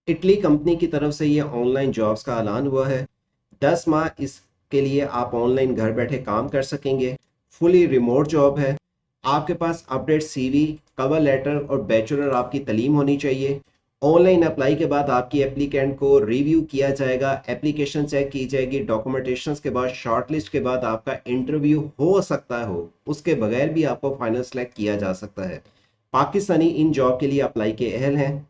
Italy company की तरफ से ये ऑनलाइन जॉब्स का ऐलान हुआ है। 10 माह इसके लिए आप ऑनलाइन घर बैठे काम कर सकेंगे। फुली रिमोट जॉब है। आपके पास अपडेट सीवी, कवर लेटर और बैचलर आपकी तालीम होनी चाहिए। ऑनलाइन अप्लाई के बाद आपकी एप्लीकेंट को रिव्यू किया जाएगा, एप्लीकेशन चेक की जाएगी, डॉक्यूमेंटेशन के बाद शॉर्टलिस्ट के बाद आपका इंटरव्यू हो सकता हो, उसके बगैर भी आपको फाइनल सेलेक्ट किया जा सकता है। पाकिस्तानी इन जॉब के लिए अप्लाई के अहल हैं।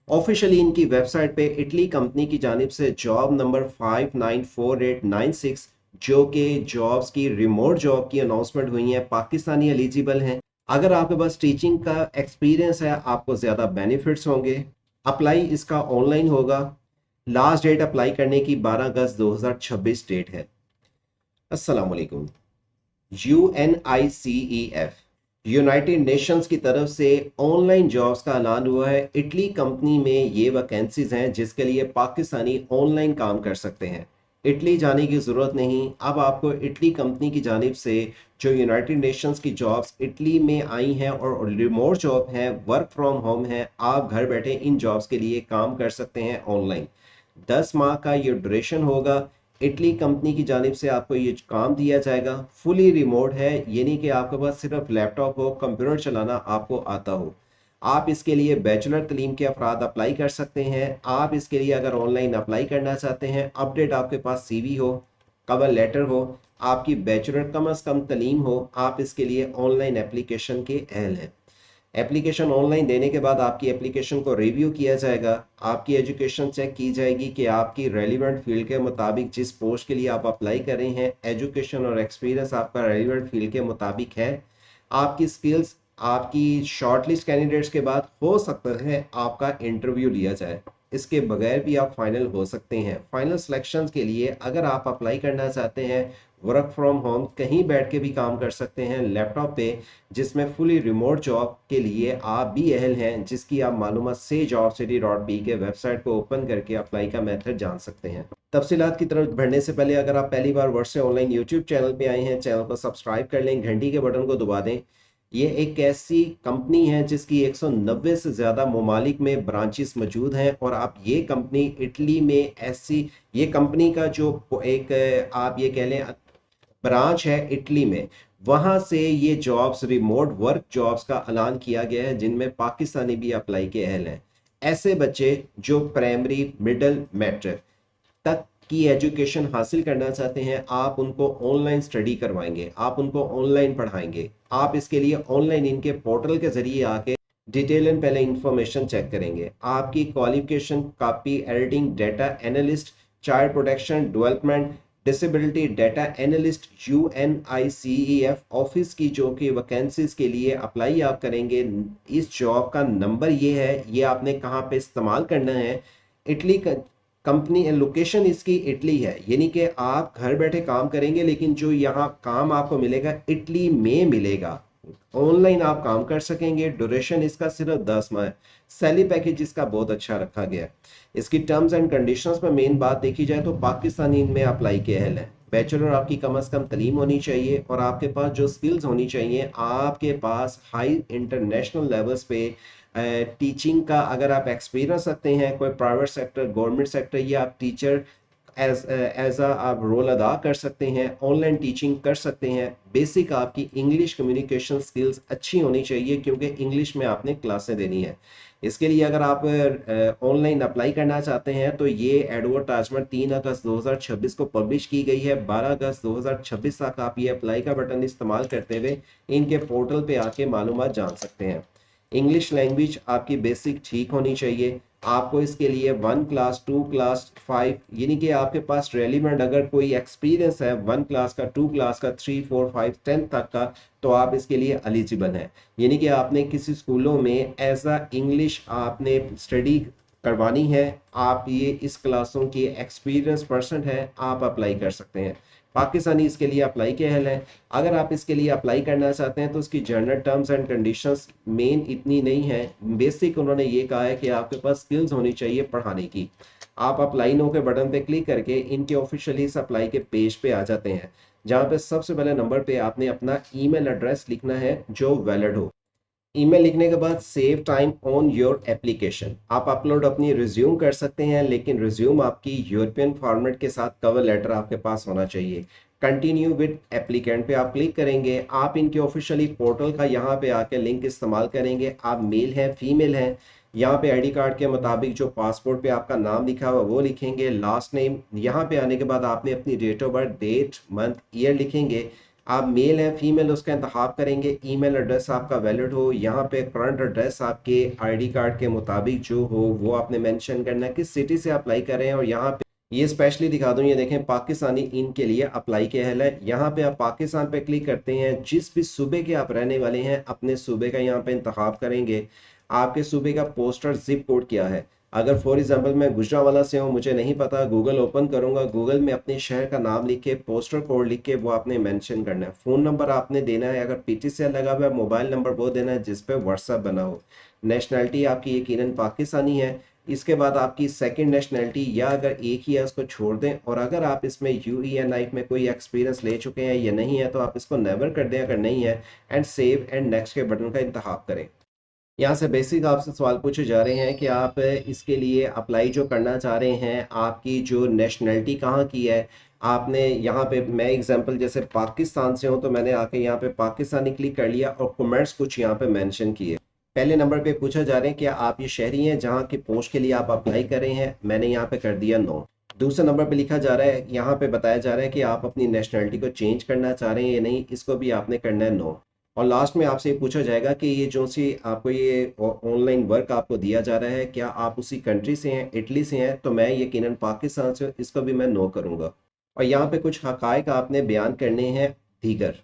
ऑफिशियली इनकी वेबसाइट पे इटली कंपनी की जानिब से जॉब नंबर 594896 जो कि जॉब्स की रिमोट जॉब की अनाउंसमेंट हुई है, पाकिस्तानी एलिजिबल हैं। अगर आपके पास टीचिंग का एक्सपीरियंस है आपको ज़्यादा बेनिफिट्स होंगे। अप्लाई इसका ऑनलाइन होगा। लास्ट डेट अप्लाई करने की 12 अगस्त 2026 डेट है। अस्सलाम वालेकुम। UNICEF यूनाइटेड नेशंस की तरफ से ऑनलाइन जॉब्स का ऐलान हुआ है। इटली कंपनी में ये वैकेंसीज हैं जिसके लिए पाकिस्तानी ऑनलाइन काम कर सकते हैं। इटली जाने की ज़रूरत नहीं। अब आपको इटली कंपनी की जानिब से जो यूनाइटेड नेशंस की जॉब्स इटली में आई हैं और रिमोट जॉब हैं, वर्क फ्रॉम होम है, आप घर बैठे इन जॉब्स के लिए काम कर सकते हैं ऑनलाइन। 10 माह का ये ड्यूरेशन होगा। इटली कंपनी की जानिब से आपको ये काम दिया जाएगा। फुली रिमोट है, यानी कि आपके पास सिर्फ लैपटॉप हो, कंप्यूटर चलाना आपको आता हो। आप इसके लिए बैचलर तलीम के अफराद अप्लाई कर सकते हैं। आप इसके लिए अगर ऑनलाइन अप्लाई करना चाहते हैं, अपडेट आपके पास सीवी हो, कवर लेटर हो, आपकी बैचलर कम अज़ कम तलीम हो, आप इसके लिए ऑनलाइन एप्लीकेशन के अहल हैं। एप्लीकेशन ऑनलाइन देने के बाद आपकी एप्लीकेशन को रिव्यू किया जाएगा। आपकी एजुकेशन चेक की जाएगी कि आपकी रेलिवेंट फील्ड के मुताबिक जिस पोस्ट के लिए आप अप्लाई कर रहे हैं, एजुकेशन और एक्सपीरियंस आपका रेलिवेंट फील्ड के मुताबिक है। आपकी स्किल्स, आपकी शॉर्टलिस्ट कैंडिडेट्स के बाद हो सकता है आपका इंटरव्यू लिया जाए। इसके बगैर भी आप फाइनल हो सकते हैं। फाइनल सिलेक्शन के लिए अगर आप अप्लाई करना चाहते हैं, वर्क फ्रॉम होम कहीं बैठ के भी काम कर सकते हैं लैपटॉप पे, जिसमें फुली रिमोट जॉब के लिए आप भी अहल हैं, जिसकी आप मालूमात से jobcity.b के वेबसाइट को ओपन करके अप्लाई का मेथड जान सकते हैं। तफसीलात की तरफ बढ़ने से पहले अगर आप पहली बार वर्ड से ऑनलाइन यूट्यूब चैनल पे आए हैं, चैनल को सब्सक्राइब कर लें, घंटी के बटन को दबा दें। ये एक ऐसी कंपनी है जिसकी 190 से ज़्यादा ममालिक में ब्रांचेस मौजूद हैं और आप ये कंपनी इटली में ऐसी, ये कंपनी का जो एक आप ये कह लें ब्रांच है इटली में, वहां से ये जॉब्स, रिमोट वर्क जॉब्स का ऐलान किया गया है जिनमें पाकिस्तानी भी अप्लाई के अहल हैं। ऐसे बच्चे जो प्राइमरी, मिडिल, मैट्रिक तक की एजुकेशन हासिल करना चाहते हैं, आप उनको ऑनलाइन स्टडी करवाएंगे, आप उनको ऑनलाइन पढ़ाएंगे। आप इसके लिए ऑनलाइन इनके पोर्टल के जरिए आके डिटेल एंड पहले इंफॉर्मेशन चेक करेंगे। आपकी qualification, copy editing, data analyst, child protection development, disability data analyst, UNICEF office की जो कि वैकेंसीज के लिए अप्लाई आप करेंगे। इस जॉब का नंबर ये है, ये आपने कहाँ पे इस्तेमाल करना है। इटली कंपनी लोकेशन इसकी इटली है, यानी कि आप घर बैठे काम करेंगे लेकिन जो यहाँ काम आपको मिलेगा इटली में मिलेगा। ऑनलाइन आप काम कर सकेंगे। ड्यूरेशन इसका सिर्फ 10 माह है। सैलरी पैकेज इसका बहुत अच्छा रखा गया है। इसकी टर्म्स एंड कंडीशंस में मेन बात देखी जाए तो पाकिस्तानी इनमें अप्लाई के अहल है। बैचलर आपकी कम अज़ कम तलीम होनी चाहिए और आपके पास जो स्किल्स होनी चाहिए, आपके पास हाई इंटरनेशनल लेवल्स पे टीचिंग का अगर आप एक्सपीरियंस रखते हैं, कोई प्राइवेट सेक्टर, गवर्नमेंट सेक्टर, या आप टीचर एज आप रोल अदा कर सकते हैं, ऑनलाइन टीचिंग कर सकते हैं। बेसिक आपकी इंग्लिश कम्युनिकेशन स्किल्स अच्छी होनी चाहिए क्योंकि इंग्लिश में आपने क्लासें देनी है। इसके लिए अगर आप ऑनलाइन अप्लाई करना चाहते हैं तो ये एडवर्टाइजमेंट 3 अगस्त 2026 को पब्लिश की गई है। 12 अगस्त 2026 तक आप ये अप्लाई का बटन इस्तेमाल करते हुए इनके पोर्टल पे आके मालूमात जान सकते हैं। इंग्लिश लैंग्वेज आपकी बेसिक ठीक होनी चाहिए। आपको इसके लिए 1 क्लास, 2 क्लास, 5, यानी कि आपके पास रेलिवेंट अगर कोई एक्सपीरियंस है 1 क्लास का, 2 क्लास का, 3, 4, 5, 10 तक का, तो आप इसके लिए एलिजिबल हैं। यानी कि आपने किसी स्कूलों में एज अ इंग्लिश आपने स्टडी करवानी है, आप ये इस क्लासों की एक्सपीरियंस पर्सन है, आप अप्लाई कर सकते हैं। पाकिस्तानी इसके लिए अप्लाई के अहल हैं। अगर आप इसके लिए अप्लाई करना चाहते हैं तो उसकी general terms and conditions main इतनी नहीं है। बेसिक उन्होंने ये कहा है कि आपके पास स्किल्स होनी चाहिए पढ़ाने की। आप अप्लाई नो के बटन पे क्लिक करके इनके ऑफिशियली सप्लाई के पेज पे आ जाते हैं, जहाँ पे सबसे पहले नंबर पे आपने अपना ईमेल एड्रेस लिखना है जो वैलिड हो। ईमेल लिखने के बाद save time on your application, आप अपलोड अपनी रिज्यूम कर सकते हैं, लेकिन रिज्यूम आपकी यूरोपियन फॉर्मेट के साथ कवर लेटर आपके पास होना चाहिए। कंटिन्यू विद एप्लीकेंट पे आप क्लिक करेंगे, आप इनके ऑफिशियली पोर्टल का यहाँ पे आके लिंक इस्तेमाल करेंगे। आप मेल हैं फीमेल हैं, यहाँ पे आईडी कार्ड के मुताबिक जो पासपोर्ट पे आपका नाम लिखा हुआ वो लिखेंगे, लास्ट नेम। यहाँ पे आने के बाद आपने अपनी date of birth, date, month, year लिखेंगे। आप मेल हैं फीमेल उसका इंतखाब करेंगे। ईमेल एड्रेस आपका वैलिड हो, यहाँ पे करंट एड्रेस आपके आईडी कार्ड के मुताबिक जो हो वो आपने मेंशन करना है, किस सिटी से अप्लाई कर रहे हैं। और यहाँ पे ये स्पेशली दिखा दूं, ये देखें पाकिस्तानी इन के लिए अप्लाई किया है। यहाँ पे आप पाकिस्तान पे क्लिक करते हैं, जिस भी सूबे के आप रहने वाले हैं अपने सूबे का यहाँ पे इंतखाब करेंगे। आपके सूबे का पोस्टल जिप कोड क्या है। अगर फॉर एग्जांपल मैं गुजरांवाला से हूँ, मुझे नहीं पता, गूगल ओपन करूंगा, गूगल में अपने शहर का नाम लिख के पोस्टल कोड लिख के वो आपने मेंशन करना है। फ़ोन नंबर आपने देना है, अगर पीटीसीएल लगा हुआ है मोबाइल नंबर वो देना है जिस पे व्हाट्सएप बना हो। नेशनैलिटी आपकी यकीनन पाकिस्तानी है। इसके बाद आपकी सेकंड नेशनैलिटी, या अगर एक ही है उसको छोड़ दें, और अगर आप इसमें यूईएनआई में कोई एक्सपीरियंस ले चुके हैं या नहीं है तो आप इसको नेवर कर दें अगर नहीं है, एंड सेव एंड नेक्स्ट के बटन का इंतखाब करें। यहाँ से बेसिक आपसे सवाल पूछे जा रहे हैं कि आप इसके लिए अप्लाई जो करना चाह रहे हैं, आपकी जो नेशनैलिटी कहाँ की है। आपने यहाँ पे, मैं एग्जांपल जैसे पाकिस्तान से हूँ तो मैंने आके यहाँ पे पाकिस्तानी क्लिक कर लिया और कमेंट्स कुछ यहाँ पे मेंशन किए। पहले नंबर पे पूछा जा रहा है कि आप ये शहरी हैं जहाँ की पोस्ट के लिए आप अप्लाई कर रहे हैं, मैंने यहाँ पे कर दिया नो। दूसरे नंबर पे लिखा जा रहा है, यहाँ पे बताया जा रहा है कि आप अपनी नेशनैलिटी को चेंज करना चाह रहे हैं या नहीं, इसको भी आपने करना है नो। और लास्ट में आपसे ये पूछा जाएगा कि ये जो सी आपको ये ऑनलाइन वर्क आपको दिया जा रहा है, क्या आप उसी कंट्री से हैं, इटली से हैं, तो मैं यकीनन पाकिस्तान से हूं, इसको भी मैं नो करूंगा। और यहाँ पे कुछ हकायक आपने बयान करने हैं दीगर।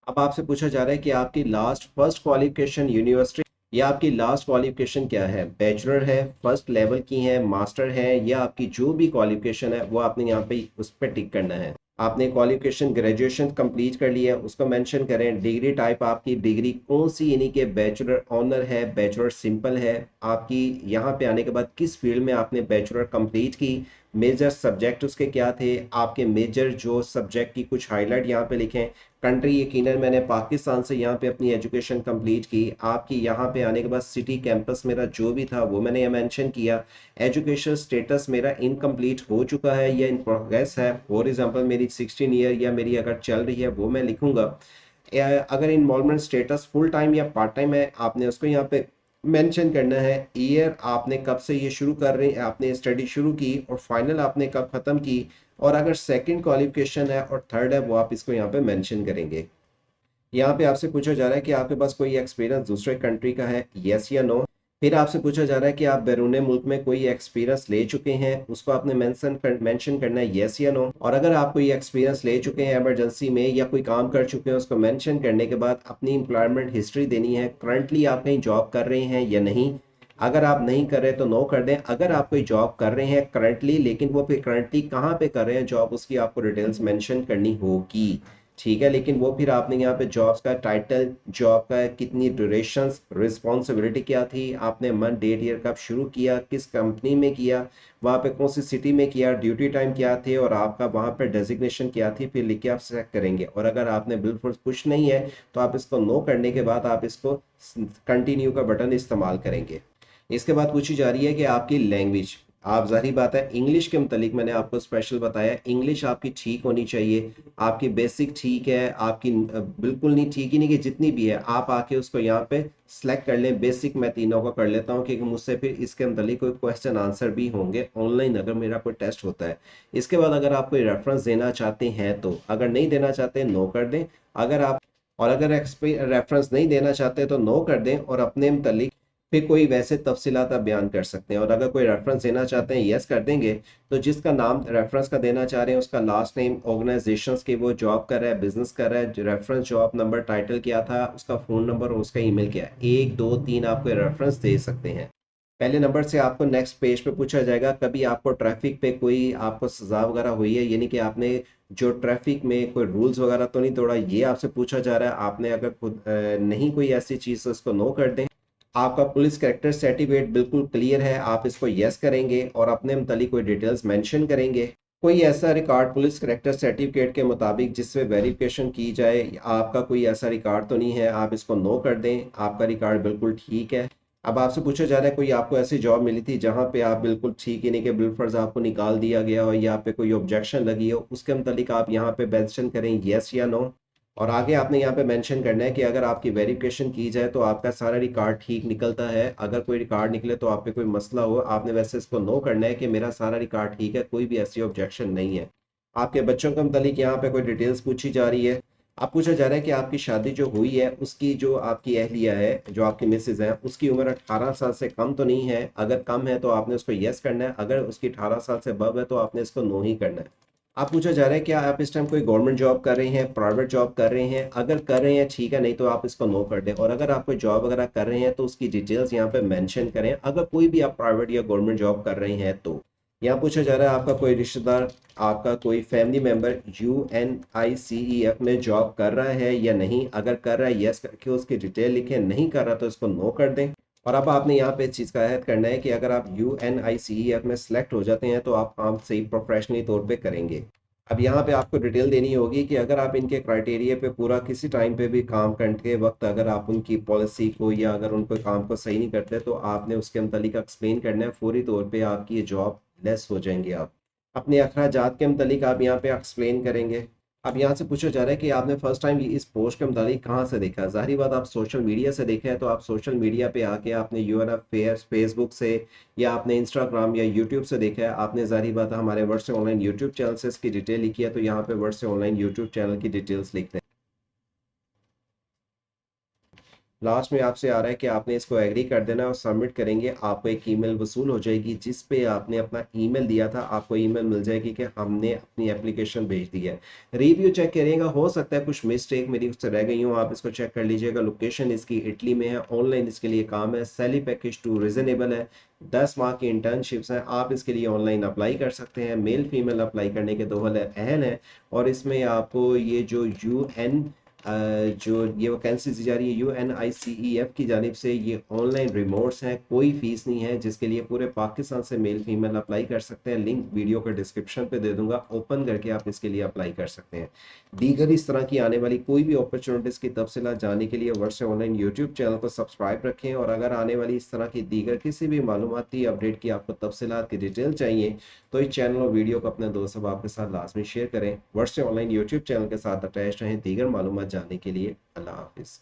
अब आपसे पूछा जा रहा है कि आपकी लास्ट फर्स्ट क्वालिफिकेशन यूनिवर्सिटी या आपकी लास्ट क्वालिफिकेशन क्या है, बैचलर है, फर्स्ट लेवल की है, मास्टर है, या आपकी जो भी क्वालिफिकेशन है वो आपने यहाँ पे उस पर टिक करना है। आपने क्वालिफिकेशन ग्रेजुएशन कंप्लीट कर लिया है उसको मेंशन करें। डिग्री टाइप आपकी डिग्री कौन सी, यानी कि बैचलर ऑनर है, बैचलर सिंपल है। आपकी यहाँ पे आने के बाद किस फील्ड में आपने बैचलर कंप्लीट की, मेजर सब्जेक्ट उसके क्या थे, आपके मेजर जो सब्जेक्ट की कुछ हाईलाइट यहाँ पे लिखें। कंट्री यकीनन मैंने पाकिस्तान से यहाँ पे अपनी एजुकेशन कंप्लीट की। आपकी यहाँ पे आने के बाद सिटी कैंपस मेरा जो भी था वो मैंने ये मेंशन किया। एजुकेशन स्टेटस मेरा इनकम्प्लीट हो चुका है या इन प्रोग्रेस है, फॉर एग्जांपल मेरी 16 ईयर या मेरी अगर चल रही है वो मैं लिखूंगा। अगर इन्वॉल्वमेंट स्टेटस फुल टाइम या पार्ट टाइम है आपने उसको यहाँ पे मेंशन करना है। ईयर आपने कब से ये शुरू कर रहे हैं, आपने स्टडी शुरू की, और फाइनल आपने कब खत्म की। और अगर सेकंड क्वालिफिकेशन है और थर्ड है वो आप इसको यहाँ पे मेंशन करेंगे। यहाँ पे आपसे पूछा जा रहा है कि आपके पास कोई एक्सपीरियंस दूसरे कंट्री का है, यस या नो। फिर आपसे पूछा जा रहा है कि आप बैरून मुल्क में कोई एक्सपीरियंस ले चुके हैं, उसको आपने मेंशन करना है, यस या नो। और अगर आप कोई एक्सपीरियंस ले चुके हैं इमरजेंसी में या कोई काम कर चुके हैं, उसको मेंशन करने के बाद अपनी एम्प्लॉयमेंट हिस्ट्री देनी है। करंटली आप कहीं जॉब कर रहे हैं या नहीं, अगर आप नहीं कर रहे तो नो कर दें। अगर आप कोई जॉब कर रहे हैं करंटली, लेकिन वो फिर करंटली कहाँ पे कर रहे हैं जॉब, उसकी आपको डिटेल्स मेंशन करनी होगी, ठीक है। लेकिन वो फिर आपने यहाँ पे जॉब्स का टाइटल, जॉब का कितनी ड्यूरेशन, रिस्पॉन्सिबिलिटी क्या थी, आपने मंथ, डेट, ईयर कब शुरू किया, किस कंपनी में किया, वहाँ पे कौन सी सिटी में किया, ड्यूटी टाइम क्या थे, और आपका वहाँ पे डेजिग्नेशन क्या थी, फिर लिख के आप सेलेक्ट करेंगे। और अगर आपने बिल्कुल कुछ नहीं है तो आप इसको नो करने के बाद आप इसको कंटिन्यू का बटन इस्तेमाल करेंगे। इसके बाद पूछी जा रही है कि आपकी लैंग्वेज, आप जाहिर बात है इंग्लिश के मुतालिक मैंने आपको स्पेशल बताया, इंग्लिश आपकी ठीक होनी चाहिए। आपकी बेसिक ठीक है, आपकी बिल्कुल नहीं ठीक ही नहीं, कि जितनी भी है आप आके उसको यहाँ पे सेलेक्ट कर लें। बेसिक मैं तीनों का कर लेता हूँ क्योंकि मुझसे फिर इसके मुतालिक कोई क्वेश्चन आंसर भी होंगे ऑनलाइन अगर मेरा कोई टेस्ट होता है। इसके बाद अगर आप कोई रेफरेंस देना चाहते हैं तो, अगर नहीं देना चाहते नो कर दें। अगर आप, और अगर रेफरेंस नहीं देना चाहते तो नो कर दें, और अपने मुतालिक फिर कोई वैसे तफसीलात आप बयान कर सकते हैं। और अगर कोई रेफरेंस देना चाहते हैं यस कर देंगे, तो जिसका नाम रेफरेंस का देना चाह रहे हैं उसका लास्ट नेम, ऑर्गेनाइजेशंस की वो जॉब कर रहा है, बिजनेस कर रहा है, रेफरेंस जॉब नंबर, टाइटल क्या था, उसका फ़ोन नंबर और उसका ईमेल क्या है, 1 2 3 आप कोई रेफरेंस दे सकते हैं। पहले नंबर से आपको नेक्स्ट पेज पे पूछा जाएगा कभी आपको ट्रैफिक पे कोई आपको सजा वगैरह हुई है, यानी कि आपने जो ट्रैफिक में कोई रूल्स वगैरह तो नहीं तोड़ा, ये आपसे पूछा जा रहा है। आपने अगर खुद नहीं कोई ऐसी चीज़ तो उसको नो कर दें। आपका पुलिस कैरेक्टर सर्टिफिकेट बिल्कुल क्लियर है, आप इसको यस करेंगे और अपने मुतालिक कोई डिटेल्स मेंशन करेंगे। कोई ऐसा रिकॉर्ड पुलिस करैक्टर सर्टिफिकेट के मुताबिक जिससे वेरिफिकेशन की जाए, आपका कोई ऐसा रिकॉर्ड तो नहीं है, आप इसको नो कर दें, आपका रिकॉर्ड बिल्कुल ठीक है। अब आपसे पूछा जा रहा है कोई आपको ऐसी जॉब मिली थी जहां पे आप बिल्कुल ठीक ही नहीं के बिलफर्ज आपको निकाल दिया गया हो या पे कोई ऑब्जेक्शन लगी हो, उसके मुतालिक आप यहाँ पे मेंशन करें यस या नो। और आगे आपने यहाँ पे मेंशन करना है कि अगर आपकी वेरिफिकेशन की जाए तो आपका सारा रिकॉर्ड ठीक निकलता है, अगर कोई रिकॉर्ड निकले तो आप पे कोई मसला हो, आपने वैसे इसको नो करना है कि मेरा सारा रिकॉर्ड ठीक है, कोई भी ऐसी ऑब्जेक्शन नहीं है। आपके बच्चों के मुतालिक यहाँ पे कोई डिटेल्स पूछी जा रही है। आप पूछा जा रहा है कि आपकी शादी जो हुई है उसकी जो आपकी अहलिया है, जो आपकी मिसेज है, उसकी उम्र 18 साल से कम तो नहीं है। अगर कम है तो आपने उसको यस करना है, अगर उसकी 18 साल से अबव है तो आपने इसको नो ही करना है। आप पूछा जा रहा है क्या आप इस टाइम कोई गवर्नमेंट जॉब कर रहे हैं, प्राइवेट जॉब कर रहे हैं, अगर कर रहे हैं ठीक है, नहीं तो आप इसको नो कर दें। और अगर आप कोई जॉब वगैरह कर रहे हैं तो उसकी डिटेल्स यहाँ पे मेंशन करें, अगर कोई भी आप प्राइवेट या गवर्नमेंट जॉब कर रहे हैं तो। यहाँ पूछा जा रहा है आपका कोई रिश्तेदार, आपका कोई फैमिली मेंबर UNICEF में जॉब कर रहा है या नहीं, अगर कर रहा है यस करके उसकी डिटेल लिखें, नहीं कर रहा तो इसको नो कर दें। और अब आपने यहाँ पे इस चीज़ का ऐड करना है कि अगर आप UNICEF में सेलेक्ट हो जाते हैं तो आप काम सही प्रोफेशनली तौर पे करेंगे। अब यहाँ पे आपको डिटेल देनी होगी कि अगर आप इनके क्राइटेरिया पे पूरा किसी टाइम पे भी काम करने के वक्त अगर आप उनकी पॉलिसी को या अगर उनको काम को सही नहीं करते तो आपने उसके मुतालिक एक्सप्लेन करना है, फौरी तौर पे आपकी ये जॉब लेस हो जाएंगे। आप अपने अखराजात के मुतालिक आप यहाँ पे एक्सप्लेन करेंगे। अब यहाँ से पूछा जा रहा है कि आपने फर्स्ट टाइम इस पोस्ट के मुताबिक कहाँ से देखा। जाहिर बात आप सोशल मीडिया से देखा है, तो आप सोशल मीडिया पे आके आपने फेसबुक से या आपने इंस्टाग्राम या यूट्यूब से देखा है, आपने जाहिर बात है हमारे वर्ड से ऑनलाइन यूट्यूब चैनल से इसकी डिटेल लिखी है, तो यहाँ पे वर्ड से ऑनलाइन यूट्यूब चैनल की डिटेल्स लिखते हैं। लास्ट में आपसे आ रहा है कि आपने इसको एग्री कर देना है और सबमिट करेंगे, आपको एक ईमेल वसूल हो जाएगी जिस पे आपने अपना ईमेल दिया था, आपको ईमेल मिल जाएगी कि हमने अपनी एप्लीकेशन भेज दी है। रिव्यू चेक करिएगा, हो सकता है कुछ मिस्टेक मेरी उससे रह गई हो, आप इसको चेक कर लीजिएगा। लोकेशन इसकी इटली में है, ऑनलाइन इसके लिए काम है, सैलरी पैकेज टू रीजनेबल है, 10 माह की इंटर्नशिप्स हैं, आप इसके लिए ऑनलाइन अप्लाई कर सकते हैं। मेल फीमेल अप्लाई करने के दो अहल हैं। और इसमें आपको ये जो जो ये वैकेंसी दी जा रही है UNICEF की जानिब से, ये ऑनलाइन रिमोट्स हैं, कोई फीस नहीं है, जिसके लिए पूरे पाकिस्तान से मेल फीमेल अप्लाई कर सकते हैं। लिंक वीडियो के डिस्क्रिप्शन पे दे दूंगा, ओपन करके आप इसके लिए अप्लाई कर सकते हैं। दीगर इस तरह की आने वाली कोई भी अपॉर्चुनिटीज़ की तफसीलात जानने के लिए वर्ड से ऑनलाइन यूट्यूब चैनल को सब्सक्राइब रखें। और अगर आने वाली इस तरह की दीगर किसी भी मालूमाती अपडेट की आपको तफसीलात की डिटेल चाहिए तो इस चैनल और वीडियो को अपने दोस्त अब आपके साथ लाजमी शेयर करें। वर्ड से ऑनलाइन यूट्यूब चैनल के साथ अटैच रहें दीगर मालूमात जानने के लिए। अल्लाह हाफिज़।